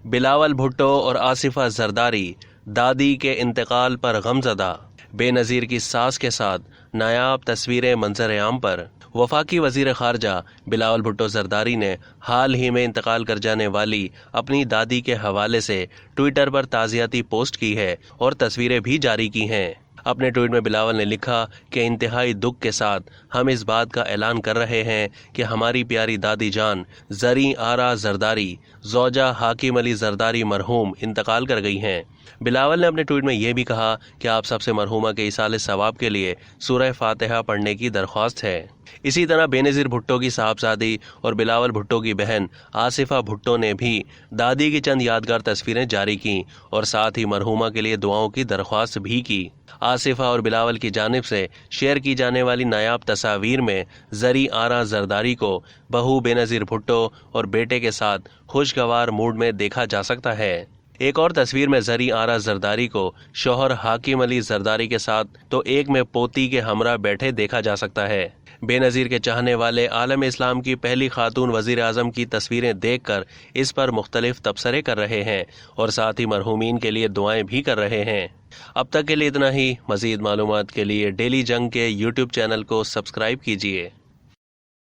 بلاول بھٹو اور آصفہ زرداری دادی کے انتقال پر غمزدہ، بے نظیر کی ساس کے ساتھ نایاب تصویریں منظر عام پر۔ وفاقی وزیر خارجہ بلاول بھٹو زرداری نے حال ہی میں انتقال کر جانے والی اپنی دادی کے حوالے سے ٹویٹر پر تعزیتی پوسٹ کی ہے اور تصویریں بھی جاری کی ہیں۔ اپنے ٹویٹ میں بلاول نے لکھا کہ انتہائی دکھ کے ساتھ ہم اس بات کا اعلان کر رہے ہیں کہ ہماری پیاری دادی جان زریں آرا زرداری زوجہ حاکم علی زرداری مرحوم انتقال کر گئی ہیں۔ بلاول نے اپنے ٹویٹ میں یہ بھی کہا کہ آپ سب سے مرحومہ کے ایصال ثواب کے لیے سورہ فاتحہ پڑھنے کی درخواست ہے۔ اسی طرح بے نظیر بھٹو کی صاحبزادی اور بلاول بھٹو کی بہن آصفہ بھٹو نے بھی دادی کی چند یادگار تصویریں جاری کیں اور ساتھ ہی مرحومہ کے لیے دعاؤں کی درخواست بھی کی۔ آصفہ اور بلاول کی جانب سے شیئر کی جانے والی نایاب تصاویر میں زریں آرا زرداری کو بہو بے نظیر بھٹو اور بیٹے کے ساتھ خوشگوار موڈ میں دیکھا جا سکتا ہے۔ ایک اور تصویر میں زریں آرا زرداری کو شوہر حاکم علی زرداری کے ساتھ تو ایک میں پوتی کے ہمراہ بیٹھے دیکھا جا سکتا ہے۔ بے نظیر کے چاہنے والے عالم اسلام کی پہلی خاتون وزیر اعظم کی تصویریں دیکھ کر اس پر مختلف تبصرے کر رہے ہیں اور ساتھ ہی مرحومین کے لیے دعائیں بھی کر رہے ہیں۔ اب تک کے لیے اتنا ہی۔ مزید معلومات کے لیے ڈیلی جنگ کے یوٹیوب چینل کو سبسکرائب کیجیے۔